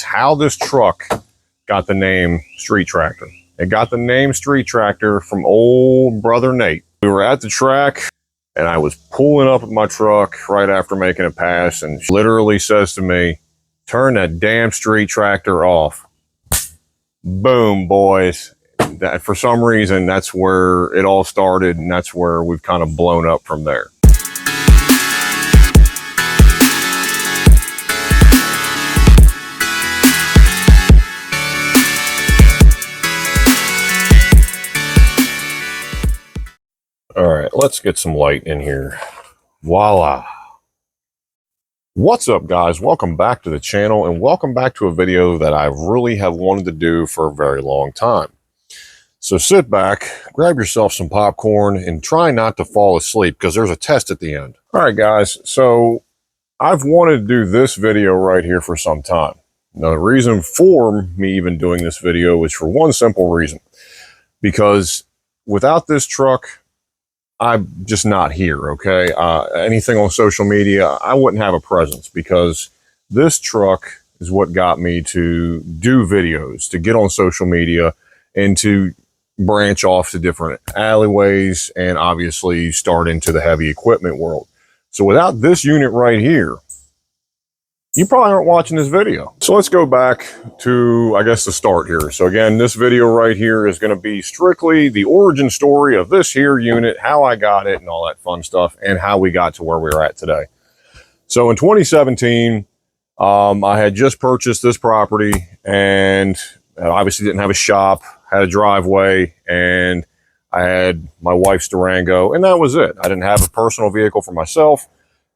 how this truck got the name Street Tractor. It got the name Street Tractor from old brother Nate. We were at the track and I was pulling up with my truck right after making a pass, and she literally says to me, "Turn that damn Street Tractor off." Boom, boys. That, for some reason, that's where it all started, and that's where we've kind of blown up from there. All right, let's get some light in here. Voila. What's up, guys? Welcome back to the channel, and welcome back to a video that I really have wanted to do for a very long time. So sit back, grab yourself some popcorn, and try not to fall asleep because there's a test at the end. All right, guys, so I've wanted to do this video right here for some time. Now, the reason for me even doing this video is for one simple reason. Because without this truck, I'm just not here, okay? Anything on social media, I wouldn't have a presence, because this truck is what got me to do videos, to get on social media, and to branch off to different alleyways, and obviously start into the heavy equipment world. So without this unit right here, you probably aren't watching this video. So let's go back to, I guess, the start here. So again, this video right here is going to be strictly the origin story of this here unit, how I got it and all that fun stuff, and how we got to where we're at today. So in 2017, I had just purchased this property, and obviously didn't have a shop, had a driveway, and I had my wife's Durango, and that was it. I didn't have a personal vehicle for myself,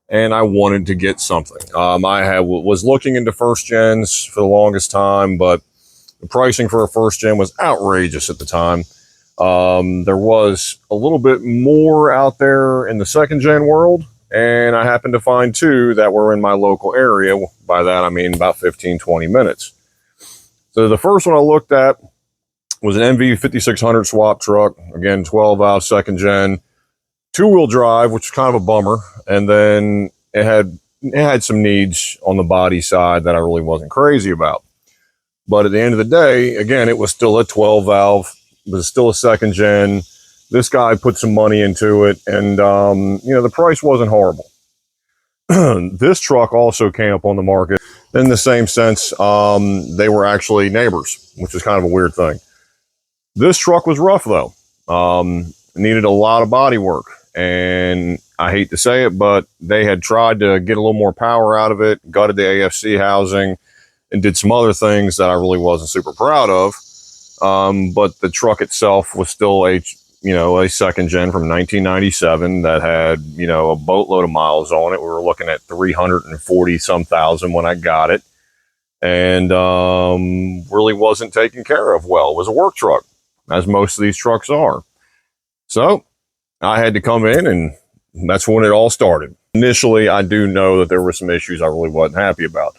and I wanted to get something. I was looking into first gens for the longest time, but the pricing for a first gen was outrageous at the time. There was a little bit more out there in the second gen world, and I happened to find two that were in my local area. By that, I mean about 15, 20 minutes. So the first one I looked at was an MV 5600 swap truck. Again, 12 valve second gen. Two-wheel drive, which is kind of a bummer, and then it had some needs on the body side that I really wasn't crazy about. But at the end of the day, again, it was still a 12 valve, it was still a second gen. This guy put some money into it, and you know, the price wasn't horrible. This truck also came up on the market in the same sense. They were actually neighbors, which is kind of a weird thing. This truck was rough though. Needed a lot of body work. And I hate to say it, but they had tried to get a little more power out of it, gutted the AFC housing, and did some other things that I really wasn't super proud of. But the truck itself was still a second gen from 1997 that had, you know, a boatload of miles on it. We were looking at 340 some thousand when I got it, and really wasn't taken care of well. It was a work truck, as most of these trucks are. So I had to come in, and that's when it all started. Initially, I do know that there were some issues I really wasn't happy about.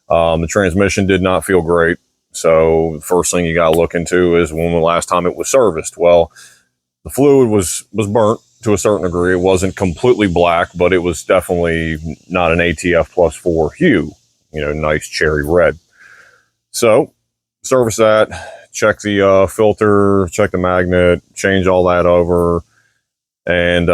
The transmission did not feel great. So the first thing you got to look into is when the last time it was serviced. Well, the fluid was burnt to a certain degree. It wasn't completely black, but it was definitely not an ATF plus 4 hue, you know, nice cherry red. So service that, check the filter, check the magnet, change all that over, and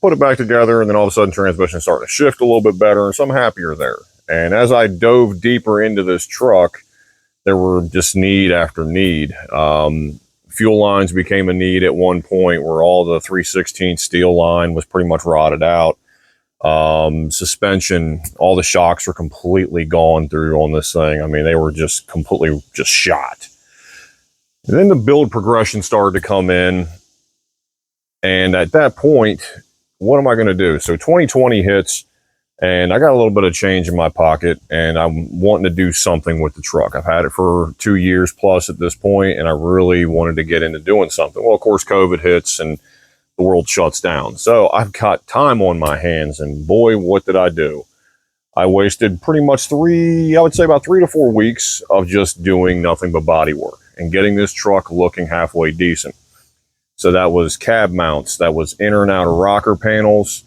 put it back together, and then all of a sudden transmission started to shift a little bit better, and so I'm happier there. And as I dove deeper into this truck, there were just need after need. Fuel lines became a need at one point, where all the 3/16 steel line was pretty much rotted out. Suspension, all the shocks were completely gone through on this thing. I mean, they were just completely shot. And then the build progression started to come in. And at that point, what am I going to do? So 2020 hits, and I got a little bit of change in my pocket, and I'm wanting to do something with the truck. I've had it for 2 years plus at this point, and I really wanted to get into doing something. Well, of course, COVID hits and the world shuts down. So I've got time on my hands, and boy, what did I do? I wasted pretty much about 3 to 4 weeks of just doing nothing but body work and getting this truck looking halfway decent. So that was cab mounts, that was inner and outer rocker panels,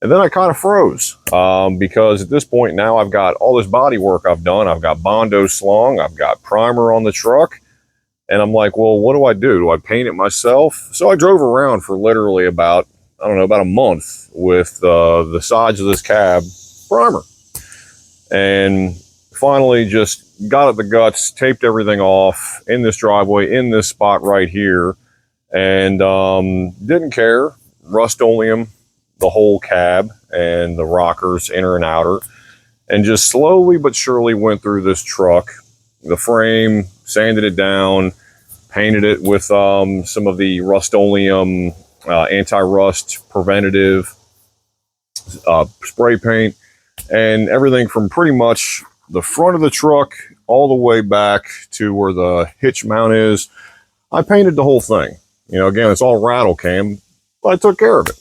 And then I kind of froze because at this point now I've got all this body work I've done. I've got Bondo slung, I've got primer on the truck. And I'm like, well, what do I do? Do I paint it myself? So I drove around for literally about, I don't know, about a month with the sides of this cab primer. And finally just got at the guts, taped everything off in this driveway, in this spot right here. And didn't care. Rust-Oleum the whole cab and the rockers, inner and outer. And just slowly but surely went through this truck. The frame, sanded it down, painted it with some of the Rust-Oleum anti-rust preventative spray paint, and everything from pretty much the front of the truck all the way back to where the hitch mount is. I painted the whole thing. You know, again, it's all rattle cam, but I took care of it.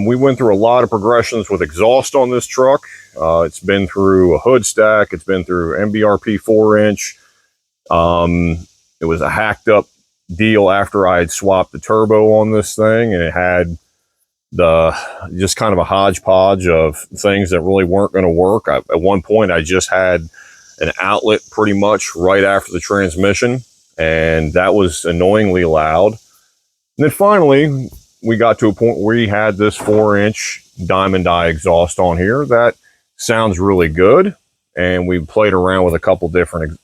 We went through a lot of progressions with exhaust on this truck. It's been through a hood stack. It's been through MBRP 4-inch. It was a hacked up deal after I had swapped the turbo on this thing, and it had just kind of a hodgepodge of things that really weren't going to work. At one point, I just had an outlet pretty much right after the transmission, and that was annoyingly loud. And then finally, we got to a point where we had this 4-inch diamond eye exhaust on here that sounds really good. And we played around with a couple different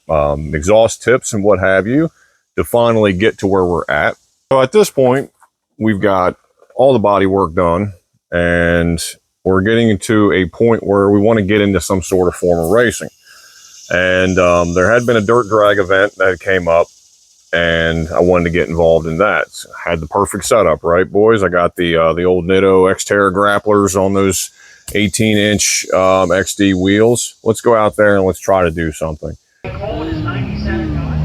exhaust tips and what have you to finally get to where we're at. So at this point, we've got all the body work done, and we're getting to a point where we want to get into some sort of form of racing. And there had been a dirt drag event that came up, and I wanted to get involved in that. So I had the perfect setup, right, boys? I got the old Nitto Xterra grapplers on those 18-inch XD wheels. Let's go out there and let's try to do something. Cole is 97 Dodge.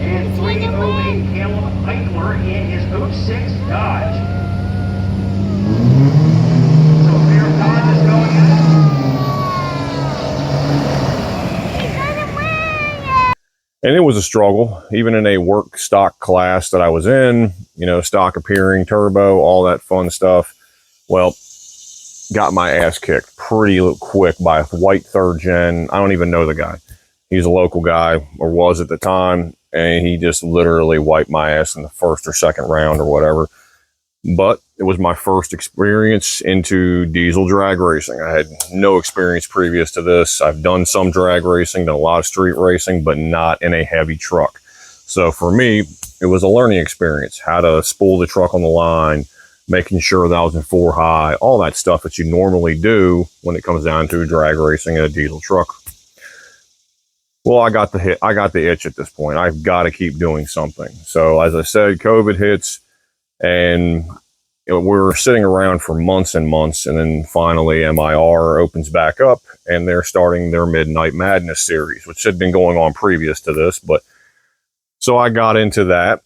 And 308 Caleb Eichler in his 06 Dodge. So Bear Dodge is going in. And it was a struggle, even in a work stock class that I was in, you know, stock appearing, turbo, all that fun stuff. Well, got my ass kicked pretty quick by a white 3rd gen. I don't even know the guy. He's a local guy, or was at the time, and he just literally wiped my ass in the 1st or 2nd round or whatever. But it was my first experience into diesel drag racing. I had no experience previous to this. I've done some drag racing, done a lot of street racing, but not in a heavy truck. So for me, it was a learning experience, how to spool the truck on the line, making sure that I was in 4 high, all that stuff that you normally do when it comes down to drag racing in a diesel truck. Well, I got the itch at this point. I've got to keep doing something. So as I said, COVID hits, and we were sitting around for months and months, and then finally MIR opens back up, and they're starting their Midnight Madness series, which had been going on previous to this. But so I got into that,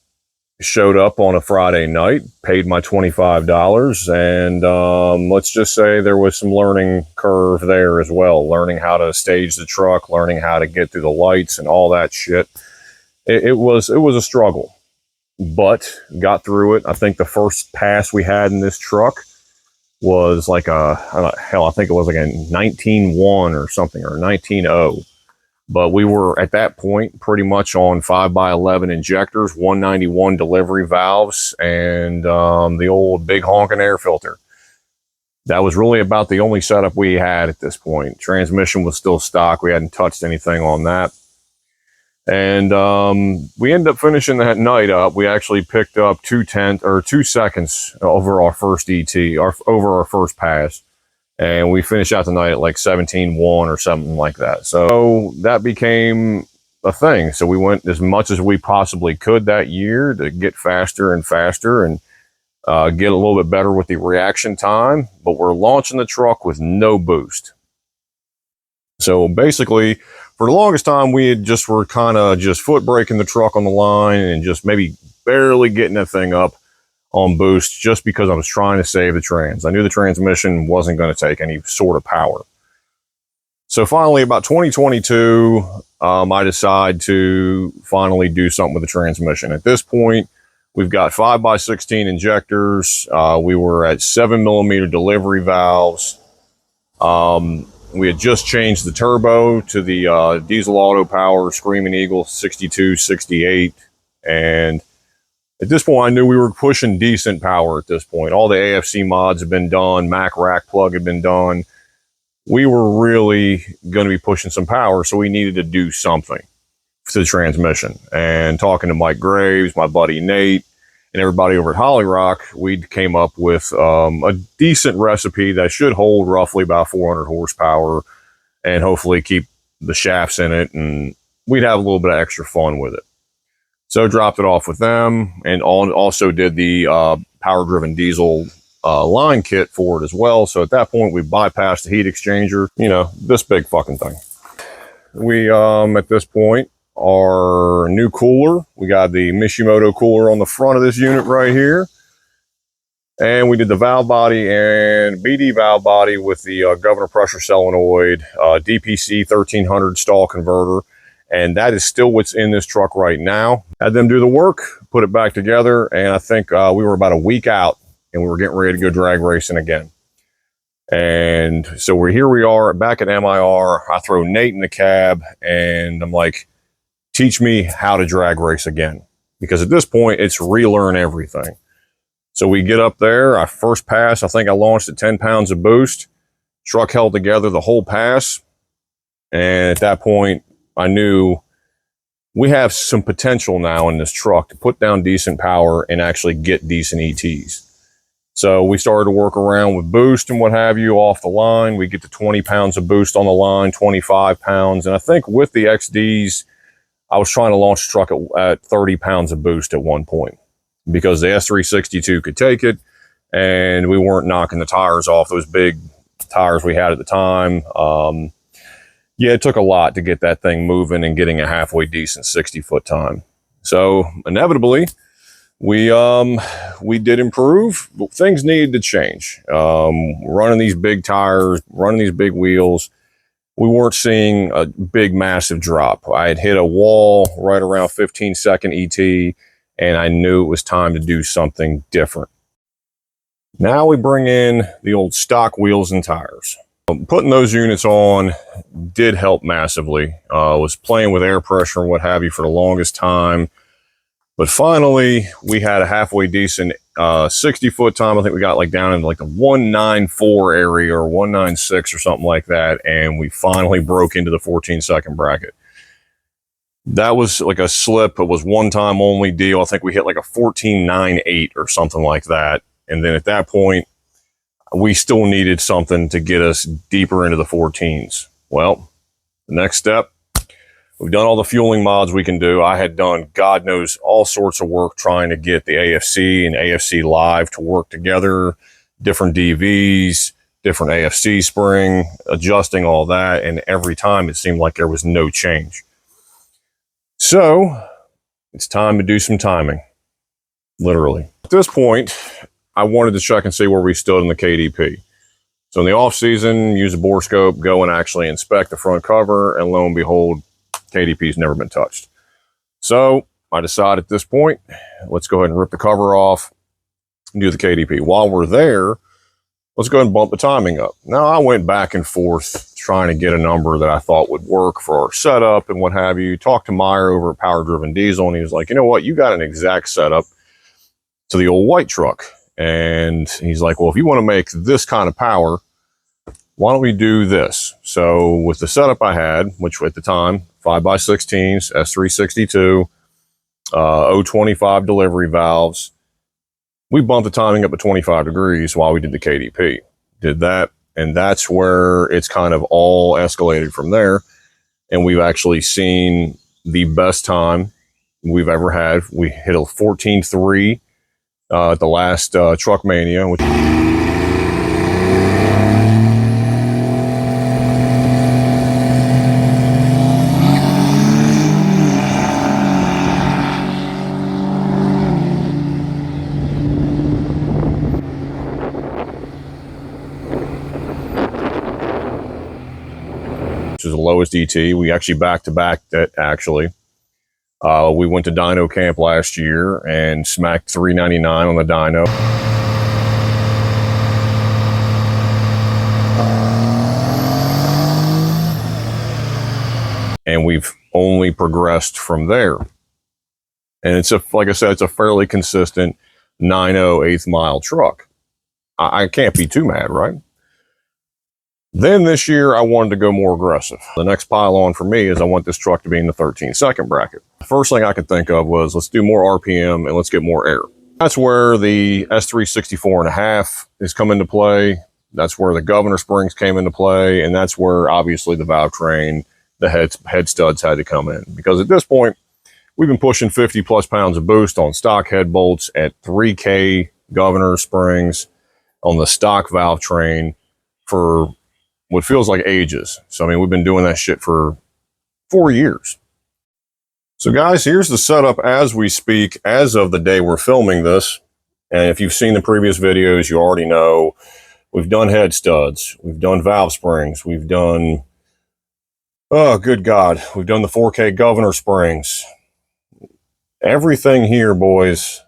showed up on a Friday night, paid my $25, and let's just say there was some learning curve there as well, learning how to stage the truck, learning how to get through the lights and all that shit. It was a struggle, but got through it. I think the first pass we had in this truck was like I think it was like a 19.1 or something, or 19.0. But we were at that point pretty much on 5x11 injectors, 191 delivery valves, and the old big honking air filter. That was really about the only setup we had at this point. Transmission was still stock. We hadn't touched anything on that. And we ended up finishing that night up. We actually picked up 2 seconds over our first ET, over our first pass. And we finished out the night at like 17.1 or something like that. So that became a thing. So we went as much as we possibly could that year to get faster and faster and get a little bit better with the reaction time. But we're launching the truck with no boost. So basically, for the longest time, were kind of just foot braking the truck on the line and just maybe barely getting that thing up on boost, just because I was trying to save the trans. I knew the transmission wasn't going to take any sort of power. So finally, about 2022, I decided to finally do something with the transmission. At this point, We've got 5x16 injectors. We were at 7mm delivery valves. We had just changed the turbo to the diesel auto power Screaming Eagle 6268. And at this point, I knew we were pushing decent power at this point. All the AFC mods have been done. Mac rack plug had been done. We were really going to be pushing some power, so we needed to do something to the transmission. And talking to Mike Graves, my buddy Nate, and everybody over at Holly Rock, we came up with a decent recipe that should hold roughly about 400 horsepower and hopefully keep the shafts in it, and we'd have a little bit of extra fun with it. So dropped it off with them, and also did the power-driven diesel line kit for it as well. So at that point, we bypassed the heat exchanger, you know, this big fucking thing. We, at this point, our new cooler, we got the Mishimoto cooler on the front of this unit right here. And we did the valve body and BD valve body with the governor pressure solenoid, DPC 1300 stall converter. And that is still what's in this truck right now. Had them do the work, put it back together, and I think we were about a week out and we were getting ready to go drag racing again. And so here we are back at MIR. I throw Nate in the cab and I'm like, teach me how to drag race again. Because at this point, it's relearn everything. So we get up there, I first pass, I think I launched at 10 pounds of boost. Truck held together the whole pass. And at that point, I knew we have some potential now in this truck to put down decent power and actually get decent ETs. So we started to work around with boost and what have you off the line. We get to 20 pounds of boost on the line, 25 pounds. And I think with the XDs, I was trying to launch the truck at 30 pounds of boost at one point because the S362 could take it and we weren't knocking the tires off, those big tires we had at the time. Yeah, it took a lot to get that thing moving and getting a halfway decent 60-foot time. So inevitably, we did improve, but things needed to change. Running these big tires, running these big wheels, we weren't seeing a big, massive drop. I had hit a wall right around 15-second ET, and I knew it was time to do something different. Now we bring in the old stock wheels and tires. Putting those units on did help massively. Was playing with air pressure and what have you for the longest time. But finally, we had a halfway decent 60-foot time. I think we got like down in like the 194 area or 196 or something like that. And we finally broke into the 14-second bracket. That was like a slip. It was one-time only deal. I think we hit like a 14.98 or something like that. And then at that point, we still needed something to get us deeper into the 14s. Well, the next step, we've done all the fueling mods we can do. I had done, God knows, all sorts of work trying to get the AFC and AFC Live to work together, different DVs, different AFC spring, adjusting all that. And every time it seemed like there was no change. So it's time to do some timing, literally. At this point, I wanted to check and see where we stood in the KDP. So in the off season, use a bore scope, go and actually inspect the front cover, and lo and behold, KDP's never been touched. So I decided at this point, let's go ahead and rip the cover off and do the KDP. While we're there, let's go ahead and bump the timing up. Now I went back and forth trying to get a number that I thought would work for our setup and what have you. Talked to Meyer over at Power Driven Diesel, and he was like, you know what, you got an exact setup to the old white truck. And he's like, well, if you want to make this kind of power, why don't we do this? So with the setup I had, which at the time, 5x16s, S362, 025 delivery valves, we bumped the timing up to 25 degrees while we did the KDP. Did that, and that's where it's kind of all escalated from there. And we've actually seen the best time we've ever had. We hit a 14.3 at the last Truck Mania, which is the lowest ET. We actually back-to-back that actually. We went to dyno camp last year and smacked $3.99 on the dyno. And we've only progressed from there. And it's like I said, it's a fairly consistent 9.0 eighth mile truck. I can't be too mad, right? Then this year, I wanted to go more aggressive. The next pile on for me is I want this truck to be in the 13-second bracket. The first thing I could think of was let's do more RPM and let's get more air. That's where the S364.5 is come into play. That's where the governor springs came into play. And that's where obviously the valve train, the head studs had to come in. Because at this point, we've been pushing 50 plus pounds of boost on stock head bolts at 3K governor springs on the stock valve train for what feels like ages. So, I mean, we've been doing that shit for 4 years. So guys, here's the setup as we speak, as of the day we're filming this. And if you've seen the previous videos, you already know we've done head studs, we've done valve springs, we've done, oh, good God, we've done the 4K governor springs. Everything here, boys,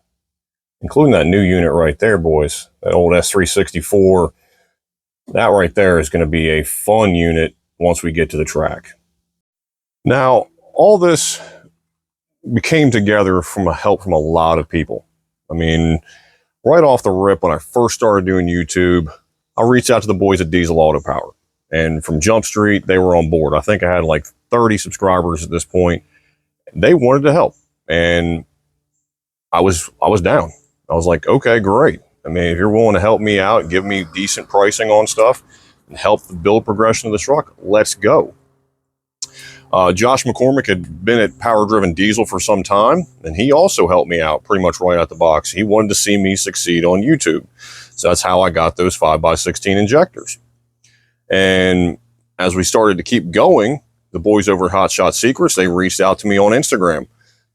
including that new unit right there, boys, that old S364, that right there is going to be a fun unit once we get to the track. Now, all this came together from help from a lot of people. I mean, right off the rip, when I first started doing YouTube, I reached out to the boys at Diesel Auto Power. And from Jump Street, they were on board. I think I had like 30 subscribers at this point. They wanted to help. And I was down. I was like, okay, great. I mean, if you're willing to help me out, give me decent pricing on stuff, and help the build progression of the truck, let's go. Josh McCormick had been at Power Driven Diesel for some time, and he also helped me out pretty much right out the box. He wanted to see me succeed on YouTube. So that's how I got those 5x16 injectors. And as we started to keep going, the boys over at Hot Shot Secrets, they reached out to me on Instagram.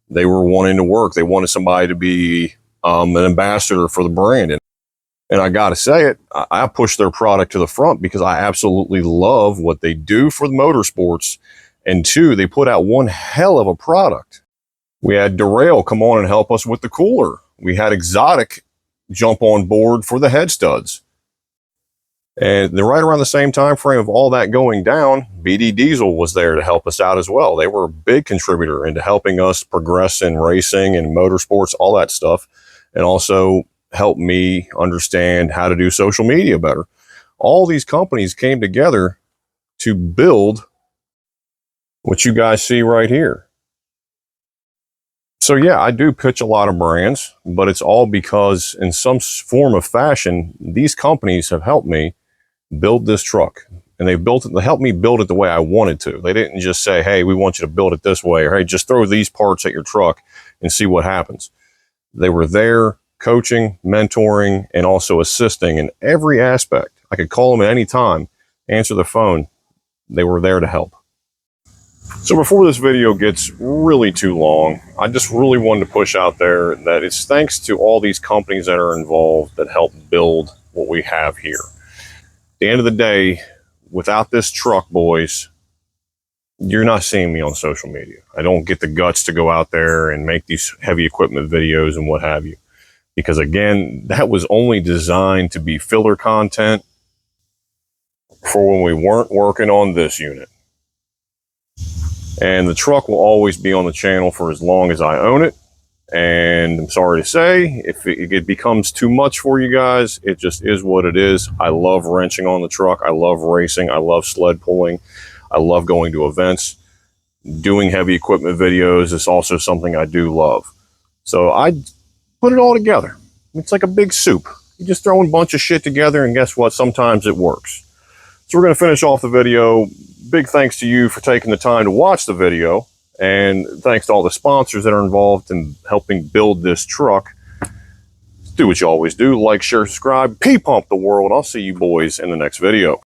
They were wanting to work. They wanted somebody to be an ambassador for the brand. And I got to say it, I pushed their product to the front because I absolutely love what they do for the motorsports. And two, they put out one hell of a product. We had Derail come on and help us with the cooler. We had Exotic jump on board for the head studs. And then right around the same time frame of all that going down, BD Diesel was there to help us out as well. They were a big contributor into helping us progress in racing and motorsports, all that stuff, and also help me understand how to do social media better. All these companies came together to build what you guys see right here. So yeah, I do pitch a lot of brands, but it's all because in some form of fashion, these companies have helped me build this truck, and they helped me build it the way I wanted to. They didn't just say, hey, we want you to build it this way, or hey, just throw these parts at your truck and see what happens. They were there coaching, mentoring, and also assisting in every aspect. I could call them at any time, answer the phone. They were there to help. So before this video gets really too long, I just really wanted to push out there that it's thanks to all these companies that are involved that help build what we have here. At the end of the day, without this truck, boys, you're not seeing me on social media. I don't get the guts to go out there and make these heavy equipment videos and what have you. Because again, that was only designed to be filler content for when we weren't working on this unit. And the truck will always be on the channel for as long as I own it. And I'm sorry to say, if it becomes too much for you guys, it just is what it is. I love wrenching on the truck. I love racing. I love sled pulling. I love going to events. Doing heavy equipment videos is also something I do love. So I put it all together. It's like a big soup. You just throw a bunch of shit together, and guess what? Sometimes it works. So we're going to finish off the video. Big thanks to you for taking the time to watch the video. And thanks to all the sponsors that are involved in helping build this truck. Do what you always do. Like, share, subscribe. P-Pump the world. I'll see you boys in the next video.